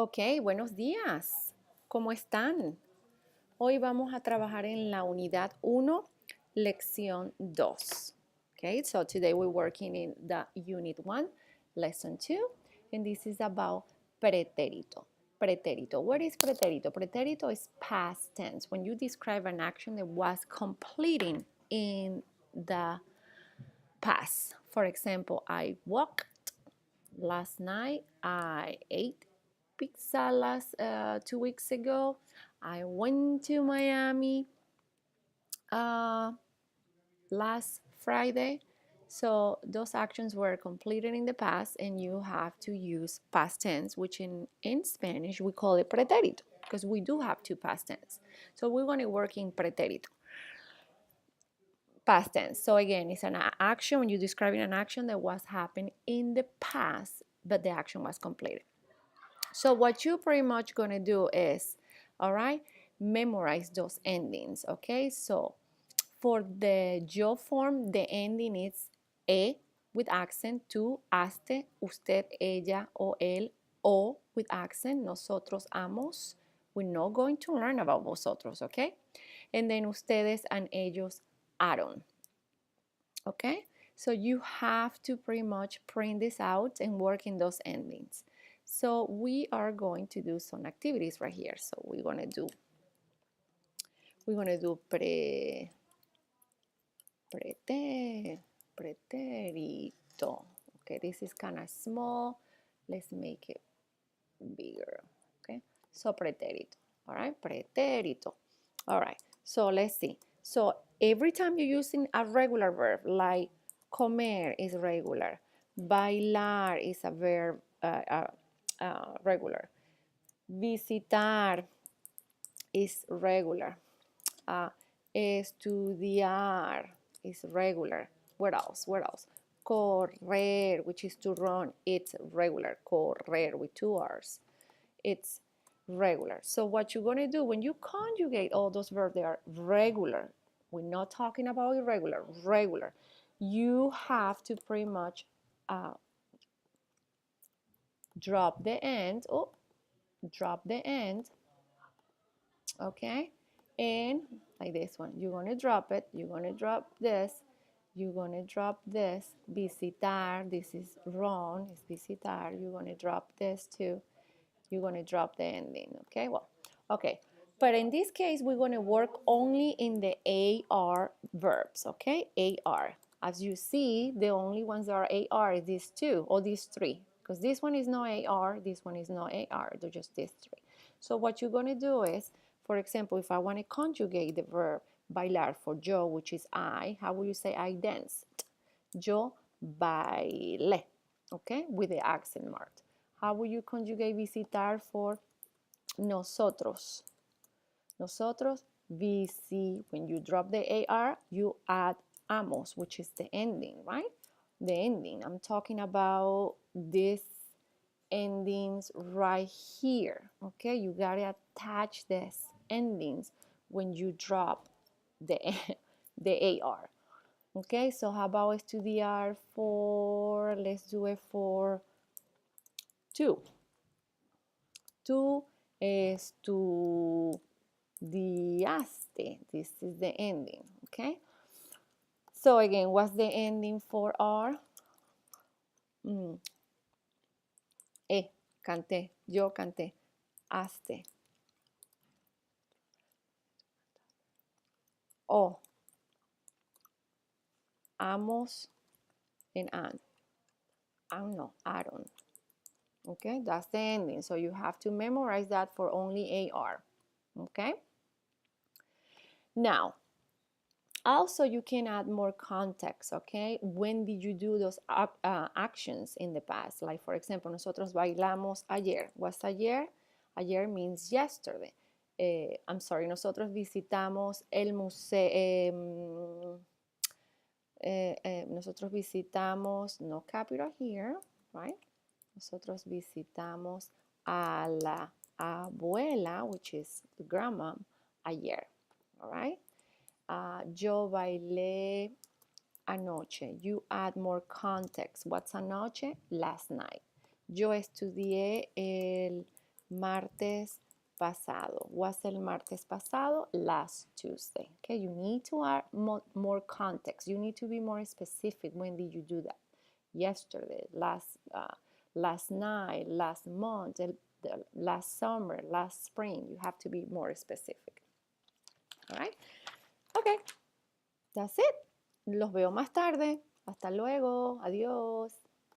Ok, buenos días. ¿Cómo están? Hoy vamos a trabajar en la unidad 1, lección 2. Okay, so today we're working in the unit 1, lesson 2, and this is about pretérito. Pretérito. What is pretérito? Pretérito is past tense. When you describe an action that was completing in the past. For example, I walked last night. I ate pizza 2 weeks ago. I went to Miami last Friday. So those actions were completed in the past and you have to use past tense, which in Spanish we call it pretérito because we do have two past tense. So we're going to work in pretérito. Past tense. So again, it's an action when you're describing an action that was happening in the past, but the action was completed. So what you're pretty much going to do is, all right, memorize those endings, okay? So for the yo form, the ending is e with accent, tú, haste, usted, ella o él, o with accent, nosotros, amos. We're not going to learn about vosotros, okay? And then ustedes and ellos, aron, okay? So you have to pretty much print this out and work in those endings. So we are going to do some activities right here. So we're gonna do pretérito. Okay, this is kind of small. Let's make it bigger. Okay, so pretérito. All right, pretérito. All right, so let's see. So every time you're using a regular verb, like comer is regular, bailar is a verb regular, visitar is regular, estudiar is regular. What else? What else? Correr, which is to run, it's regular. Correr with 2 R's. It's regular. So what you're going to do when you conjugate all those verbs, they are regular. We're not talking about irregular, regular. You have to pretty much drop the end. Oh, drop the end. Okay, and like this one, you're going to drop it, you're going to drop this, you're going to drop this, visitar, this is wrong, it's visitar, you're going to drop this too, you're going to drop the ending. Okay, well, okay, but in this case we're going to work only in the AR verbs. Okay, AR, as you see, the only ones that are AR is these two or these three, because this one is not AR, this one is not AR, they're just these three. So what you're going to do is, for example, if I want to conjugate the verb bailar for yo, which is I, how will you say I danced? Yo bailé, okay, with the accent mark. How will you conjugate visitar for nosotros? Nosotros, when you drop the AR, you add amos, which is the ending, right? The ending. I'm talking about these endings right here, okay? You gotta attach these endings when you drop the, the AR. Okay, so how about estudiar for, let's do it for tú. Tú estudiaste. This is the ending, okay? So again, what's the ending for R? Canté, yo canté, haste. O, amos, and an. No, Aaron. Okay, that's the ending. So you have to memorize that for only AR. Okay? Now, also you can add more context, okay? When did you do those actions in the past? Like, for example, nosotros bailamos ayer. What's ayer? Ayer means yesterday. I'm sorry, nosotros visitamos el museo. Nosotros visitamos, no capital here, right? Nosotros visitamos a la abuela, which is the grandma, ayer, all right? Yo bailé anoche. You add more context. What's anoche? Last night. Yo estudié el Martes pasado. What's el martes pasado? Last Tuesday. Okay, you need to add more context. You need to be more specific. When did you do that? Yesterday, last night, last month, last summer, last spring. You have to be more specific. All right? Okay, that's it. Los veo más tarde. Hasta luego. Adiós.